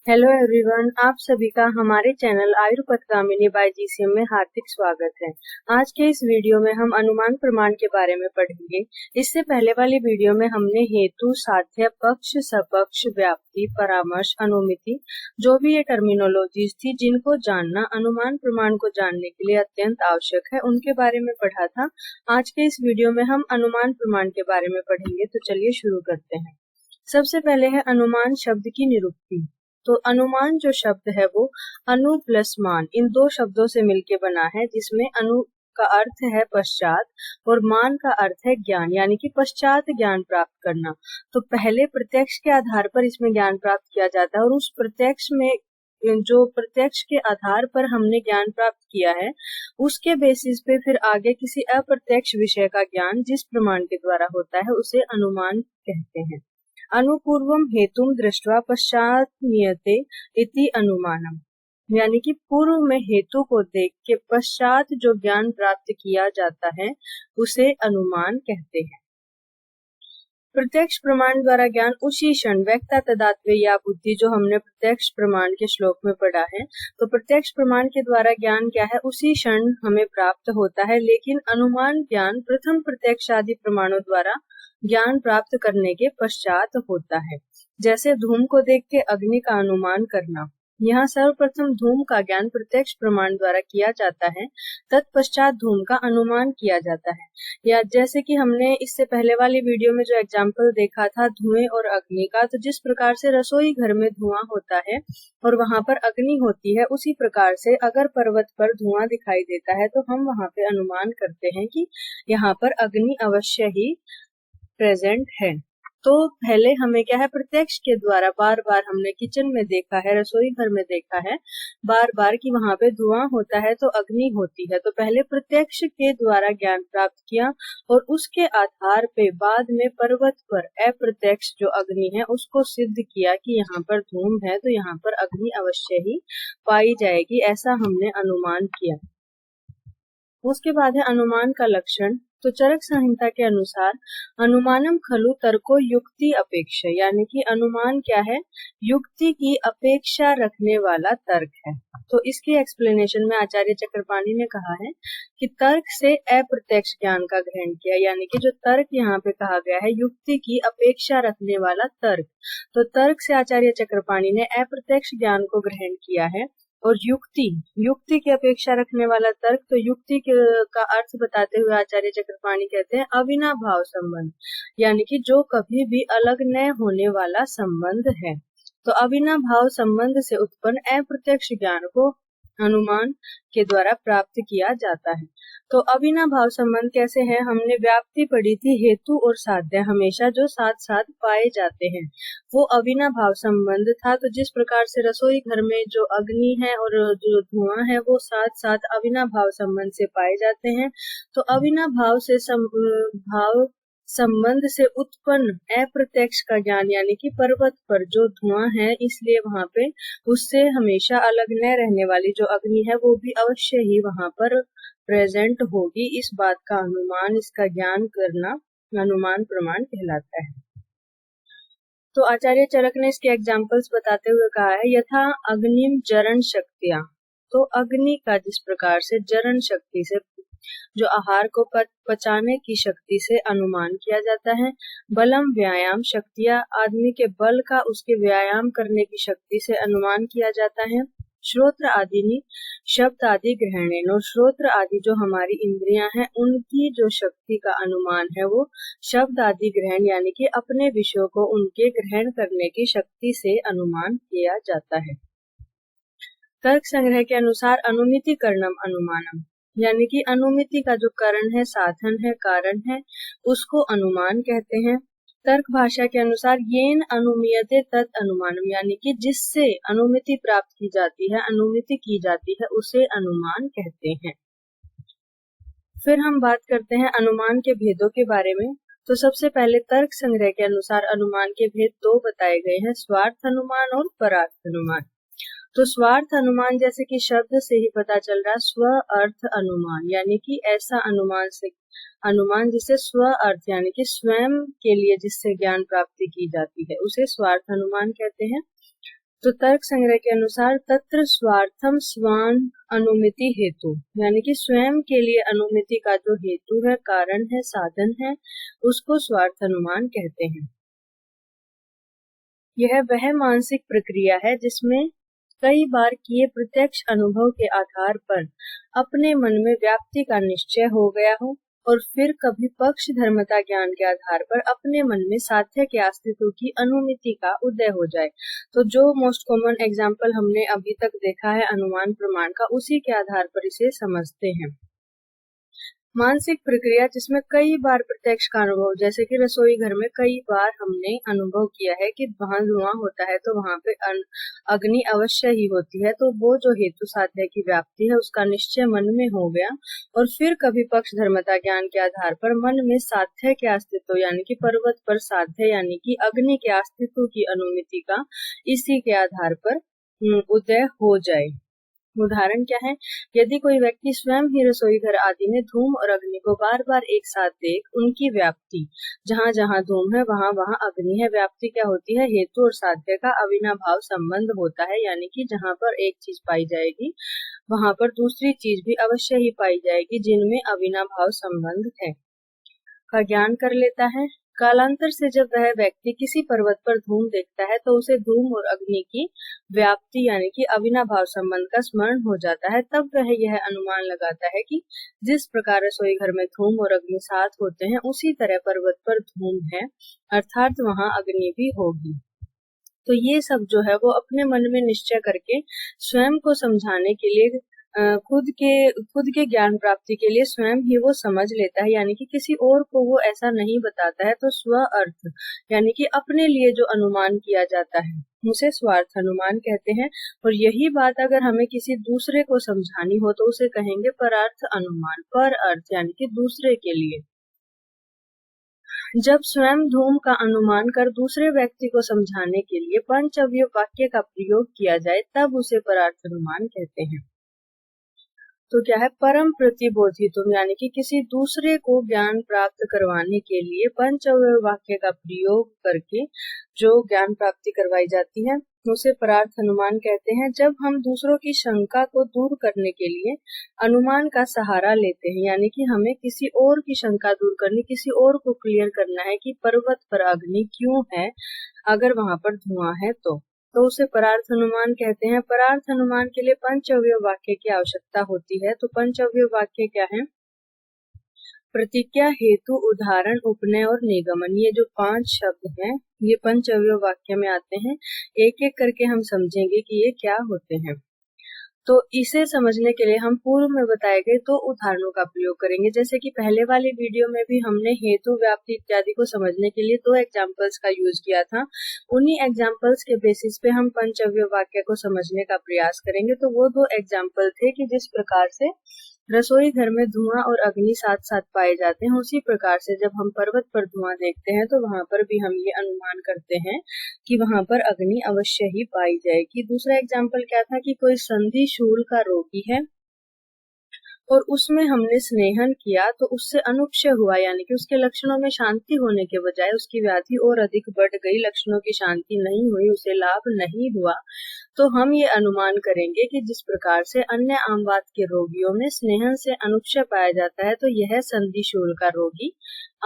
Hello everyone, आप सभी का हमारे चैनल आयुर्पथगामिनी बाय जीसीएम में हार्दिक स्वागत है। आज के इस वीडियो में हम अनुमान प्रमाण के बारे में पढ़ेंगे। इससे पहले वाली वीडियो में हमने हेतु, साध्य, पक्ष, सपक्ष, व्याप्ति, परामर्श, अनुमिति, जो भी ये टर्मिनोलॉजीज थी जिनको जानना अनुमान प्रमाण को जानने के लिए अत्यंत आवश्यक है, उनके बारे में पढ़ा था। आज के इस वीडियो में हम अनुमान प्रमाण के बारे में पढ़ेंगे, तो चलिए शुरू करते हैं। सबसे पहले है अनुमान शब्द की निरुक्ति। तो अनुमान जो शब्द है वो अनु प्लस मान, इन दो शब्दों से मिलके बना है, जिसमें अनु का अर्थ है पश्चात और मान का अर्थ है ज्ञान, यानी कि पश्चात ज्ञान प्राप्त करना। तो पहले प्रत्यक्ष के आधार पर इसमें ज्ञान प्राप्त किया जाता है, और उस प्रत्यक्ष में जो प्रत्यक्ष के आधार पर हमने ज्ञान प्राप्त किया है, उसके बेसिस पे फिर आगे किसी अप्रत्यक्ष विषय का ज्ञान जिस प्रमाण के द्वारा होता है उसे अनुमान कहते हैं। अनुपूर्वम हेतुम दृष्ट्वा पश्चात नियते इति अनुमानम, यानी कि पूर्व में हेतु को देख के पश्चात जो ज्ञान प्राप्त किया जाता है उसे अनुमान कहते हैं। प्रत्यक्ष प्रमाण द्वारा ज्ञान उसी क्षण व्यक्ता तदात्वे या बुद्धि, जो हमने प्रत्यक्ष प्रमाण के श्लोक में पढ़ा है। तो प्रत्यक्ष प्रमाण के द्वारा ज्ञान क्या है, उसी क्षण हमें प्राप्त होता है, लेकिन अनुमान ज्ञान प्रथम प्रत्यक्ष आदि प्रमाणों द्वारा ज्ञान प्राप्त करने के पश्चात होता है। जैसे धूम को देख के अग्नि का अनुमान करना, यहाँ सर्वप्रथम धूम का ज्ञान प्रत्यक्ष प्रमाण द्वारा किया जाता है, तत्पश्चात धूम का अनुमान किया जाता है। या जैसे कि हमने इससे पहले वाली वीडियो में जो एग्जाम्पल देखा था धुएं और अग्नि का, तो जिस प्रकार से रसोई घर में धुआं होता है और वहां पर अग्नि होती है, उसी प्रकार से अगर पर्वत पर धुआं दिखाई देता है तो हम वहां पे अनुमान करते हैं कि यहाँ पर अग्नि अवश्य ही प्रेजेंट है। तो पहले हमें क्या है, प्रत्यक्ष के द्वारा बार बार हमने किचन में देखा है, रसोई घर में देखा है बार बार कि वहां पे धुआं होता है तो अग्नि होती है। तो पहले प्रत्यक्ष के द्वारा ज्ञान प्राप्त किया और उसके आधार पे बाद में पर्वत पर अप्रत्यक्ष जो अग्नि है उसको सिद्ध किया कि यहाँ पर धूम है तो यहाँ पर अग्नि अवश्य ही पाई जाएगी, ऐसा हमने अनुमान किया। उसके बाद है अनुमान का लक्षण। तो चरक संहिता के अनुसार अनुमानम खलु तर्को युक्ति अपेक्षा, यानी कि अनुमान क्या है, युक्ति की अपेक्षा रखने वाला तर्क है। तो इसकी एक्सप्लेनेशन में आचार्य चक्रपाणी ने कहा है कि तर्क से अप्रत्यक्ष ज्ञान का ग्रहण किया, यानी कि जो तर्क यहाँ पे कहा गया है युक्ति की अपेक्षा रखने वाला तर्क। तो तर्क से आचार्य चक्रपाणी ने अप्रत्यक्ष ज्ञान को ग्रहण किया है। और युक्ति की अपेक्षा रखने वाला तर्क, तो युक्ति का अर्थ बताते हुए आचार्य चक्रपाणी कहते हैं अविनाभाव संबंध, यानी कि जो कभी भी अलग न होने वाला संबंध है। तो अविनाभाव संबंध से उत्पन्न अप्रत्यक्ष ज्ञान को अनुमान के द्वारा प्राप्त किया जाता है। तो अविनाभाव संबंध कैसे है, हमने व्याप्ति पढ़ी थी, हेतु और साध्य हमेशा जो साथ साथ पाए जाते हैं वो अविनाभाव संबंध था। तो जिस प्रकार से रसोई घर में जो अग्नि है और जो धुआं है वो साथ साथ अविनाभाव संबंध से पाए जाते हैं। तो अविनाभाव से भाव संबंध से उत्पन्न अप्रत्यक्ष का ज्ञान, यानी कि पर्वत पर जो धुआं है इसलिए वहां पे उससे हमेशा अलग न रहने वाली जो अग्नि है वो भी अवश्य ही वहां पर प्रेजेंट होगी। इस बात का अनुमान, इसका ज्ञान करना अनुमान प्रमाण कहलाता है। तो आचार्य चरक ने इसके एग्जाम्पल्स बताते हुए कहा है यथा अग्निम जरण शक्तियां, तो अग्नि का जिस प्रकार से जरण शक्ति से जो आहार को पचाने की शक्ति से अनुमान किया जाता है। बलम व्यायाम शक्तियां, आदमी के बल का उसके व्यायाम करने की शक्ति से अनुमान किया जाता है। श्रोत्र आदि शब्द आदि ग्रहणेन, और श्रोत्र आदि जो हमारी इंद्रियां हैं उनकी जो शक्ति का अनुमान है वो शब्द आदि ग्रहण, यानी कि अपने विषयों को उनके ग्रहण करने की शक्ति से अनुमान किया जाता है। तर्क संग्रह के अनुसार अनुमिति करणम अनुमानम, यानी कि अनुमिति का जो करण है, साधन है, कारण है, उसको अनुमान कहते हैं। तर्क भाषा के अनुसार येन अनुमीयते तत् अनुमानम, यानी कि जिससे अनुमिति प्राप्त की जाती है, अनुमिति की जाती है, उसे अनुमान कहते हैं। फिर हम बात करते हैं अनुमान के भेदों के बारे में। तो सबसे पहले तर्क संग्रह के अनुसार अनुमान के भेद दो बताए गए हैं, स्वार्थ अनुमान और परार्थ अनुमान। तो स्वार्थ अनुमान जैसे कि शब्द से ही पता चल रहा, स्व अर्थ अनुमान, यानी कि ऐसा अनुमान जिससे स्व अर्थ यानी कि स्वयं के लिए जिससे ज्ञान प्राप्ति की जाती है उसे स्वार्थ अनुमान कहते हैं। तो तर्क संग्रह के अनुसार तत्र स्वार्थम स्वान अनुमिति हेतु, यानी कि स्वयं के लिए अनुमिति का जो हेतु है, कारण है, साधन है, उसको स्वार्थ अनुमान कहते हैं। यह वह मानसिक प्रक्रिया है जिसमें कई बार किए प्रत्यक्ष अनुभव के आधार पर अपने मन में व्याप्ति का निश्चय हो गया हो और फिर कभी पक्ष धर्मता ज्ञान के आधार पर अपने मन में साध्य के अस्तित्व की अनुमिति का उदय हो जाए। तो जो मोस्ट कॉमन एग्जाम्पल हमने अभी तक देखा है अनुमान प्रमाण का, उसी के आधार पर इसे समझते हैं। मानसिक प्रक्रिया जिसमें कई बार प्रत्यक्ष का अनुभव, जैसे कि रसोई घर में कई बार हमने अनुभव किया है कि वहां धुआं होता है तो वहां पे अग्नि अवश्य ही होती है, तो वो जो हेतु साध्य की व्याप्ति है उसका निश्चय मन में हो गया और फिर कभी पक्ष धर्मता ज्ञान के आधार पर मन में साध्य के अस्तित्व यानी कि पर्वत पर साध्य यानी कि अग्नि के अस्तित्व की अनुमिति का इसी के आधार पर उदय हो जाए। उदाहरण क्या है? यदि कोई व्यक्ति स्वयं ही रसोई घर आदि में धूम और अग्नि को बार बार एक साथ देख उनकी व्याप्ति, जहाँ जहाँ धूम है वहाँ वहाँ अग्नि है, व्याप्ति क्या होती है? हेतु और साध्य का अविनाभाव संबंध होता है, यानी कि जहाँ पर एक चीज पाई जाएगी वहाँ पर दूसरी चीज भी अवश्य ही पाई जाएगी जिनमें अविनाभाव संबंध है का ज्ञान कर लेता है। कालांतर से जब वह व्यक्ति किसी पर्वत पर धूम देखता है तो उसे धूम और अग्नि की व्याप्ति यानी कि अविनाभाव संबंध का स्मरण हो जाता है। तब वह यह अनुमान लगाता है कि जिस प्रकार रसोई घर में धूम और अग्नि साथ होते हैं उसी तरह पर्वत पर धूम है, अर्थात वहां अग्नि भी होगी। तो ये सब जो है वो अपने मन में निश्चय करके स्वयं को समझाने के लिए खुद के ज्ञान प्राप्ति के लिए स्वयं ही वो समझ लेता है, यानी कि किसी और को वो ऐसा नहीं बताता है। तो स्व अर्थ यानी कि अपने लिए जो अनुमान किया जाता है उसे स्वार्थ अनुमान कहते हैं। और यही बात अगर हमें किसी दूसरे को समझानी हो तो उसे कहेंगे परार्थ अनुमान, पर अर्थ यानी कि दूसरे के लिए। जब स्वयं धूम का अनुमान कर दूसरे व्यक्ति को समझाने के लिए पंचअवयव वाक्य का प्रयोग किया जाए तब उसे परार्थ अनुमान कहते हैं। तो क्या है? परम प्रतिबोधितुम यानी कि किसी दूसरे को ज्ञान प्राप्त करवाने के लिए पंचअवयव वाक्य का प्रयोग करके जो ज्ञान प्राप्ति करवाई जाती है उसे परार्थ अनुमान कहते हैं। जब हम दूसरों की शंका को दूर करने के लिए अनुमान का सहारा लेते हैं, यानी कि हमें किसी और की शंका दूर करनी, किसी और को क्लियर करना है कि पर्वत पर अग्नि क्यों है अगर वहां पर धुआं है, तो उसे परार्थ अनुमान कहते हैं। परार्थ अनुमान के लिए पंचअवयव वाक्य की आवश्यकता होती है। तो पंचअवयव वाक्य क्या है? प्रतिज्ञा, हेतु, उदाहरण, उपनय और निगमन, ये जो 5 शब्द हैं ये पंचअवयव वाक्य में आते हैं। एक एक करके हम समझेंगे कि ये क्या होते हैं। तो इसे समझने के लिए हम पूर्व में बताए गए 2 उदाहरणों का प्रयोग करेंगे। जैसे कि पहले वाली वीडियो में भी हमने हेतु, व्याप्ति इत्यादि को समझने के लिए 2 एग्जाम्पल्स का यूज किया था। उन्हीं एग्जाम्पल्स के बेसिस पे हम पंचअवयव वाक्य को समझने का प्रयास करेंगे। तो वो 2 एग्जाम्पल थे कि जिस प्रकार से रसोई घर में धुआं और अग्नि साथ साथ पाए जाते हैं, उसी प्रकार से जब हम पर्वत पर धुआं देखते हैं तो वहां पर भी हम ये अनुमान करते हैं कि वहां पर अग्नि अवश्य ही पाई जाएगी। दूसरा एग्जाम्पल क्या था कि कोई संधि शूल का रोगी है और उसमें हमने स्नेहन किया तो उससे अनुक्षय हुआ, यानी कि उसके लक्षणों में शांति होने के बजाय उसकी व्याधि और अधिक बढ़ गई, लक्षणों की शांति नहीं हुई, उसे लाभ नहीं हुआ। तो हम ये अनुमान करेंगे कि जिस प्रकार से अन्य आमवात के रोगियों में स्नेहन से अनुक्षय पाया जाता है तो यह संधिशूल का रोगी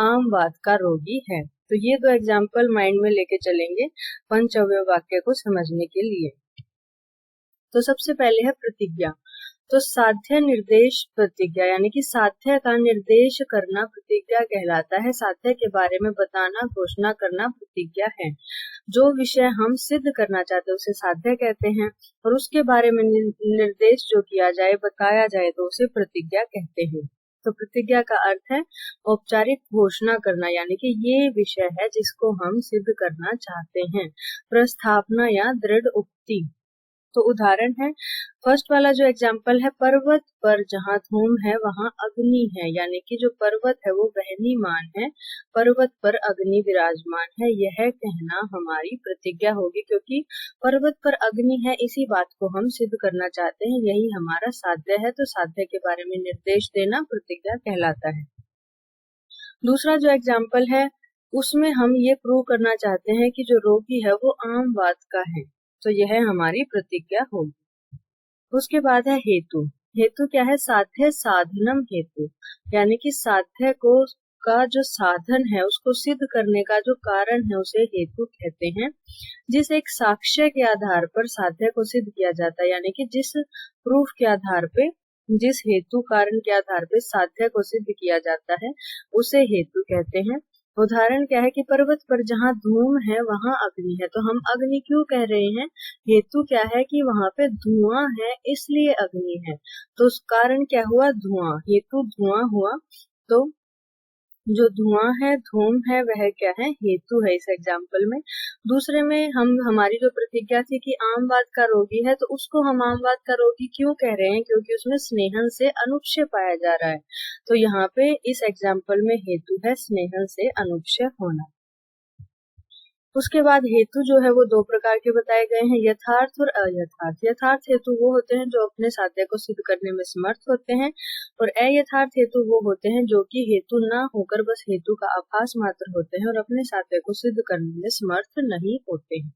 आमवात का रोगी है। तो ये 2 एग्जाम्पल माइंड में लेके चलेंगे पंचअवयव वाक्य को समझने के लिए। तो सबसे पहले है प्रतिज्ञा। तो साध्य निर्देश प्रतिज्ञा यानी कि साध्य का निर्देश करना प्रतिज्ञा कहलाता है। साध्य के बारे में बताना, घोषणा करना प्रतिज्ञा है। जो विषय हम सिद्ध करना चाहते हैं उसे साध्य कहते हैं और उसके बारे में निर्देश जो किया जाए, बताया जाए तो उसे प्रतिज्ञा कहते हैं। तो प्रतिज्ञा का अर्थ है औपचारिक घोषणा करना, यानी कि ये विषय है जिसको हम सिद्ध करना चाहते हैं। प्रस्थापना या दृढ़ उक्ति। तो उदाहरण है, फर्स्ट वाला जो एग्जाम्पल है, पर्वत पर जहाँ धूम है वहाँ अग्नि है, यानी कि जो पर्वत है वो वहनीमान है, पर्वत पर अग्नि विराजमान है, यह कहना हमारी प्रतिज्ञा होगी। क्योंकि पर्वत पर अग्नि है इसी बात को हम सिद्ध करना चाहते हैं, यही हमारा साध्य है। तो साध्य के बारे में निर्देश देना प्रतिज्ञा कहलाता है। दूसरा जो एग्जाम्पल है उसमें हम ये प्रूव करना चाहते हैं कि जो रोगी है वो आमवात का है। तो यह हमारी प्रतिज्ञा होगी। उसके बाद है हेतु। हेतु क्या है? साध्य साधनम हेतु, यानी कि साध्य को का जो साधन है उसको सिद्ध करने का जो कारण है उसे हेतु कहते हैं। जिस एक साक्ष्य के आधार पर साध्य को सिद्ध किया जाता है, यानी कि जिस प्रूफ के आधार पे, जिस हेतु कारण के आधार पे साध्य को सिद्ध किया जाता है उसे हेतु कहते हैं। उदाहरण क्या है कि पर्वत पर जहाँ धूम है वहाँ अग्नि है, तो हम अग्नि क्यों कह रहे हैं? हेतु क्या है कि वहाँ पे धुआं है इसलिए अग्नि है, तो उस कारण क्या हुआ? धुआं। हेतु धुआं हुआ, तो जो धुआं है, धूम है, वह क्या है? हेतु है इस एग्जाम्पल में। दूसरे में हमारी जो प्रतिज्ञा थी कि आमवाद का रोगी है, तो उसको हम आमवाद का रोगी क्यों कह रहे हैं? क्योंकि उसमें स्नेहन से अनुक्षय पाया जा रहा है, तो यहाँ पे इस एग्जाम्पल में हेतु है स्नेहन से अनुक्षय होना। उसके बाद हेतु जो है वो दो प्रकार के बताए गए हैं, यथार्थ और अयथार्थ। यथार्थ हेतु वो होते हैं जो अपने साध्य को सिद्ध करने में समर्थ होते हैं, और अयथार्थ हेतु वो होते हैं जो कि हेतु ना होकर बस हेतु का आभास मात्र होते हैं और अपने साध्य को सिद्ध करने में समर्थ नहीं होते हैं।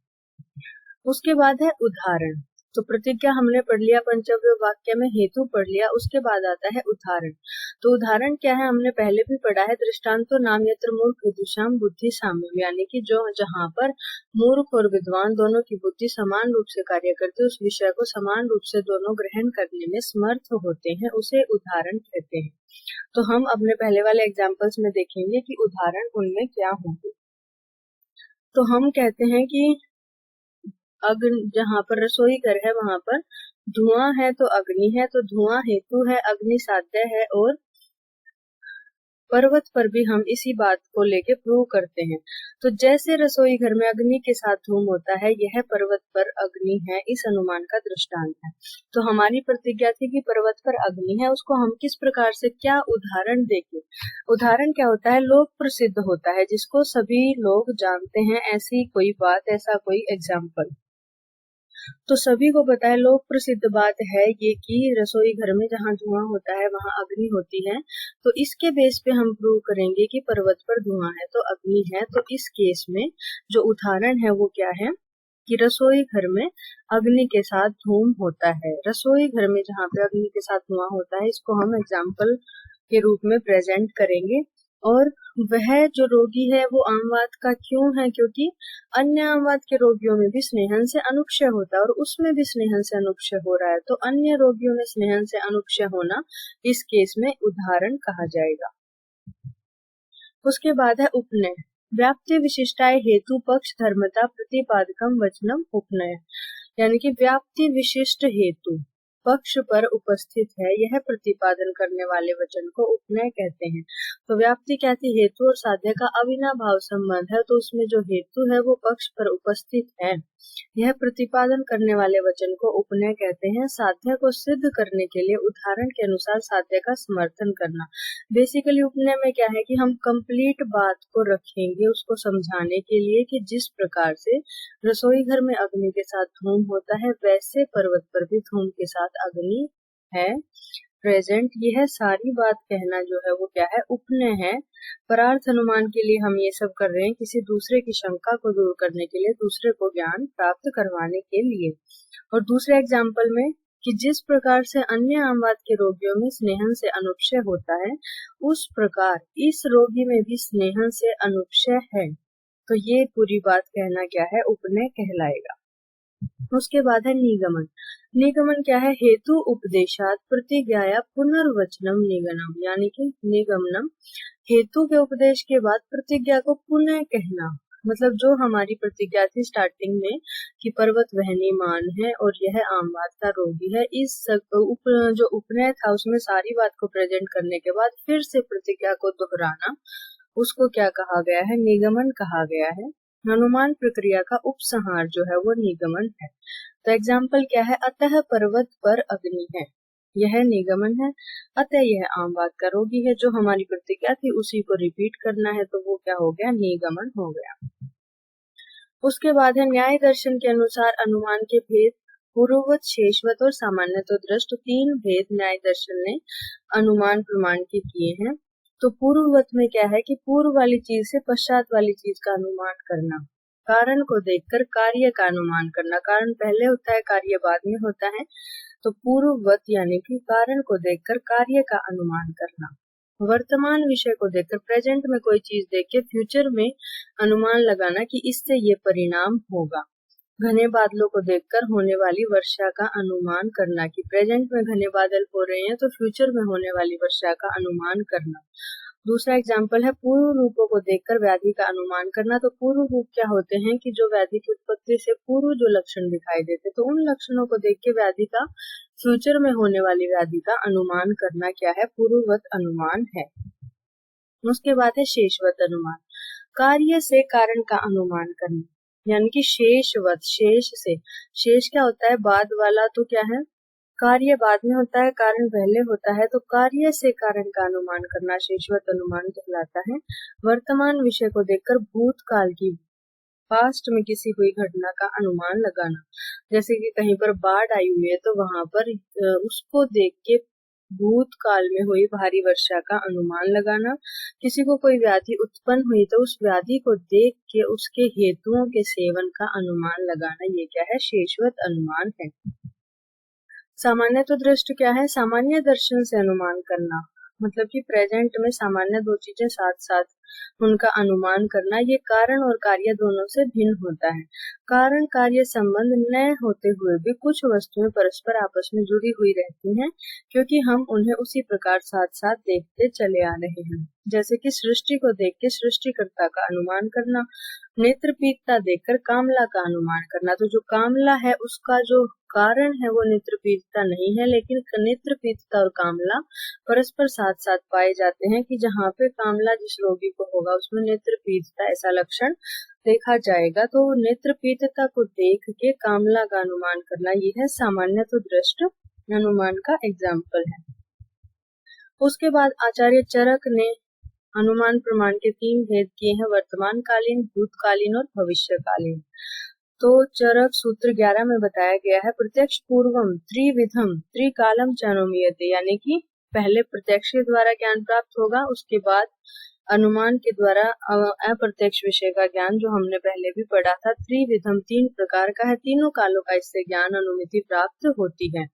उसके बाद है उदाहरण। तो प्रतिज्ञा हमने पढ़ लिया, पंचव्य वाक्य में हेतु पढ़ लिया, उसके बाद आता है उदाहरण। तो उदाहरण क्या है? हमने पहले भी पढ़ा है, दृष्टांतो नाम यत्र मूर्ख विदुषाम बुद्धि साम्यम, यानी कि जो जहाँ पर मूर्ख और विद्वान दोनों की बुद्धि समान रूप से कार्य करते, उस विषय को समान रूप से दोनों ग्रहण करने में समर्थ होते हैं, उसे उदाहरण कहते हैं। तो हम अपने पहले वाले एग्जाम्पल्स में देखेंगे कि उदाहरण उनमें क्या होंगे। तो हम कहते हैं कि जहाँ पर रसोई घर है वहां पर धुआं है तो अग्नि है, तो धुआं हेतु है, अग्नि साध्य है, और पर्वत पर भी हम इसी बात को लेके प्रूव करते हैं। तो जैसे रसोई घर में अग्नि के साथ धूम होता है, यह पर्वत पर अग्नि है, इस अनुमान का दृष्टांत है। तो हमारी प्रतिज्ञा थी कि पर्वत पर अग्नि है, उसको हम किस प्रकार से, क्या उदाहरण देके। उदाहरण क्या होता है? लोक प्रसिद्ध होता है, जिसको सभी लोग जानते हैं, ऐसी कोई बात, ऐसा कोई एग्जाम्पल। तो सभी को पता है, लोक प्रसिद्ध बात है ये कि रसोई घर में जहाँ धुआं होता है वहां अग्नि होती है, तो इसके बेस पे हम प्रूव करेंगे कि पर्वत पर धुआं है तो अग्नि है। तो इस केस में जो उदाहरण है वो क्या है कि रसोई घर में अग्नि के साथ धूम होता है। रसोई घर में जहाँ पे अग्नि के साथ धुआं होता है, इसको हम एग्जाम्पल के रूप में प्रेजेंट करेंगे। और वह जो रोगी है वो आमवाद का क्यों है? क्योंकि अन्य आमवाद के रोगियों में भी स्नेहन से अनुक्षय होता है और उसमें भी स्नेहन से अनुक्षय हो रहा है, तो अन्य रोगियों में स्नेहन से अनुक्षय होना इस केस में उदाहरण कहा जाएगा। उसके बाद है उपनय। व्याप्ति विशिष्टाय हेतु पक्ष धर्मता प्रतिपादकम वचनम उपनय, यानी कि व्याप्ति विशिष्ट हेतु पक्ष पर उपस्थित है, यह प्रतिपादन करने वाले वचन को उपनय कहते हैं। तो व्याप्ति क्या थी? हेतु और साध्य का अविनाभाव संबंध है, तो उसमें जो हेतु है वो पक्ष पर उपस्थित है, यह प्रतिपादन करने वाले वचन को उपनय कहते हैं। साध्य को सिद्ध करने के लिए उदाहरण के अनुसार साध्य का समर्थन करना। बेसिकली उपनय में क्या है कि हम कंप्लीट बात को रखेंगे उसको समझाने के लिए कि जिस प्रकार से रसोई घर में अग्नि के साथ धूम होता है, वैसे पर्वत पर भी धूम के साथ अग्नि है प्रेजेंट। यह सारी बात कहना जो है वो क्या है? उपनय है। परार्थ अनुमान के लिए हम ये सब कर रहे हैं, किसी दूसरे की शंका को दूर करने के लिए, दूसरे को ज्ञान प्राप्त करवाने के लिए। और दूसरे एग्जाम्पल में कि जिस प्रकार से अन्य आमवाद के रोगियों में स्नेहन से अनुक्षय होता है, उस प्रकार इस रोगी में भी स्नेहन से अनुक्षय है। तो ये पूरी बात कहना क्या है? उपनय कहलाएगा। उसके बाद है निगमन। निगमन क्या है? हेतु उपदेशात प्रतिज्ञाया पुनर्वचनम निगमनम, यानी कि निगमनम हेतु के उपदेश के बाद प्रतिज्ञा को पुनः कहना। मतलब जो हमारी प्रतिज्ञा थी स्टार्टिंग में कि पर्वत वहनीमान है और यह आमवाद का रोगी है, इस जो उपनय था उसमें सारी बात को प्रेजेंट करने के बाद फिर से प्रतिज्ञा को दोहराना, उसको क्या कहा गया है? निगमन कहा गया है। अनुमान प्रक्रिया का उपसंहार जो है वो निगमन है। तो एग्जाम्पल क्या है? अतः पर्वत पर अग्नि है, यह निगमन है। अतः यह आमवाद का रोगी है, जो हमारी प्रतिज्ञा थी उसी को रिपीट करना है, तो वो क्या हो गया? निगमन हो गया। उसके बाद है न्याय दर्शन के अनुसार अनुमान के भेद पूर्ववत, शेषवत और सामान्यतो दृष्ट। तीन भेद न्याय दर्शन ने अनुमान प्रमाण के किए हैं। तो पूर्ववत में क्या है कि पूर्व वाली चीज से पश्चात वाली चीज का अनुमान करना। कारण को देखकर कार्य का अनुमान करना। कारण पहले होता है, कार्य बाद में होता है। तो पूर्ववत यानी कि कारण को देखकर कार्य का अनुमान करना। वर्तमान विषय को देखकर, प्रेजेंट में कोई चीज देख के फ्यूचर में अनुमान लगाना कि इससे ये परिणाम होगा। घने बादलों को देखकर होने वाली वर्षा का अनुमान करना कि प्रेजेंट में घने बादल हो रहे हैं तो फ्यूचर में होने वाली वर्षा का अनुमान करना। दूसरा एग्जाम्पल है पूर्व रूपों को देखकर व्याधि का अनुमान करना। तो पूर्व रूप क्या होते हैं कि जो व्याधि की उत्पत्ति से पूर्व जो लक्षण दिखाई देते, तो उन लक्षणों को देख के व्याधि का, फ्यूचर में होने वाली व्याधि का अनुमान करना क्या है, पूर्ववत अनुमान है। उसके बाद है शेषवत अनुमान। कार्य से कारण का अनुमान करना, यानी कि शेषवत, शेष से, शेष क्या होता है, बाद वाला, तो क्या है, कार्य बाद में होता है, कारण पहले होता है। तो कार्य से कारण का अनुमान करना शेषवत अनुमान कहलाता है। वर्तमान विषय को देखकर भूतकाल की, पास्ट में किसी कोई घटना का अनुमान लगाना। जैसे कि कहीं पर बाढ़ आई हुई है तो वहां पर उसको देख के भूतकाल में हुई भारी वर्षा का अनुमान लगाना। किसी को कोई व्याधि उत्पन्न हुई तो उस व्याधि को देख के उसके हेतुओं के सेवन का अनुमान लगाना, ये क्या है, शेषवत अनुमान है। सामान्य तो दृष्टि क्या है, सामान्य दर्शन से अनुमान करना, मतलब कि प्रेजेंट में सामान्य दो चीजें साथ साथ उनका अनुमान करना। ये कारण और कार्य दोनों से भिन्न होता है। कारण कार्य संबंध न होते हुए भी कुछ वस्तुएं परस्पर आपस में जुड़ी हुई रहती हैं, क्योंकि हम उन्हें उसी प्रकार साथ साथ देखते चले आ रहे हैं। जैसे कि सृष्टि को देख के सृष्टिकर्ता का अनुमान करना, नेत्रपीतता देखकर कामला का अनुमान करना। तो जो कामला है उसका जो कारण है वो नेत्रपीतता नहीं है, लेकिन नेत्रपीतता और कामला परस्पर साथ साथ पाए जाते हैं कि जहाँ पे कामला जिस रोगी को होगा उसमें नेत्रपीतता ऐसा लक्षण देखा जाएगा, तो नेत्रपीतता को देख के कामला का अनुमान करना, ये है सामान्य तो दृष्ट अनुमान का एग्जाम्पल है। उसके बाद आचार्य चरक ने अनुमान प्रमाण के 3 भेद किए हैं, वर्तमान कालीन, भूतकालीन और भविष्यकालीन। तो चरक सूत्र 11 में बताया गया है, प्रत्यक्ष पूर्वम त्रिविधम त्रिकालम च अनुमीयते, यानी कि पहले प्रत्यक्ष के द्वारा ज्ञान प्राप्त होगा, उसके बाद अनुमान के द्वारा अप्रत्यक्ष विषय का ज्ञान, जो हमने पहले भी पढ़ा था। त्रिविधम 3 प्रकार का है, तीनों कालों का इससे ज्ञान अनुमिति प्राप्त होती है।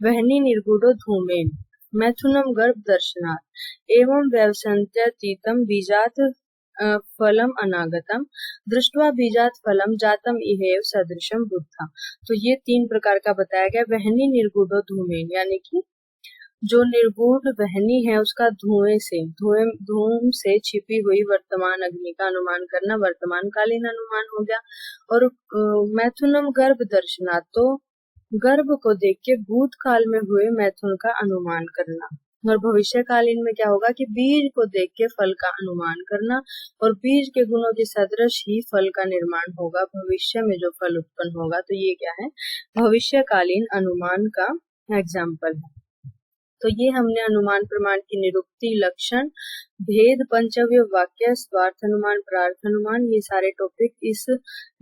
वहनी निर्गुणो धूमेन मैथुनम गर्भ दर्शनात् एवं व्यवसन्त्यतीतम बीजात फलम अनागतम दृष्ट्वा बीजात फलम जातम इहेव सदृशम बुद्धा। तो ये 3 प्रकार का बताया गया। वहनी निर्गुणो धूमेन, यानी कि जो निर्गुण वहनी है उसका धूम से छिपी हुई वर्तमान अग्नि का अनुमान करना, वर्तमान कालीन अनुमान हो गया। और मैथुनम गर्भ दर्शनात्, तो गर्भ को देख के भूतकाल में हुए मैथुन का अनुमान करना। और भविष्यकालीन में क्या होगा कि बीज को देख के फल का अनुमान करना, और बीज के गुणों के सदृश ही फल का निर्माण होगा भविष्य में जो फल उत्पन्न होगा। तो ये क्या है, भविष्यकालीन अनुमान का एग्जाम्पल है। तो ये हमने अनुमान प्रमाण की निरुक्ति, लक्षण, भेद, पंचव्य वाक्य, स्वार्थ अनुमान, प्रार्थ अनुमान, ये सारे टॉपिक इस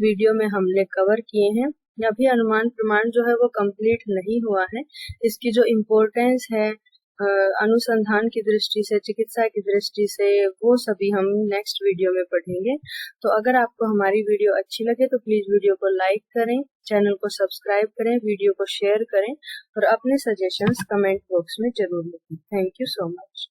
वीडियो में हमने कवर किए हैं। अभी अनुमान प्रमाण जो है वो कंप्लीट नहीं हुआ है। इसकी जो इम्पोर्टेंस है अनुसंधान की दृष्टि से, चिकित्सा की दृष्टि से, वो सभी हम नेक्स्ट वीडियो में पढ़ेंगे। तो अगर आपको हमारी वीडियो अच्छी लगे तो प्लीज वीडियो को लाइक करें, चैनल को सब्सक्राइब करें, वीडियो को शेयर करें और अपने सजेशंस कमेंट बॉक्स में जरूर लिखें। Thank you so much.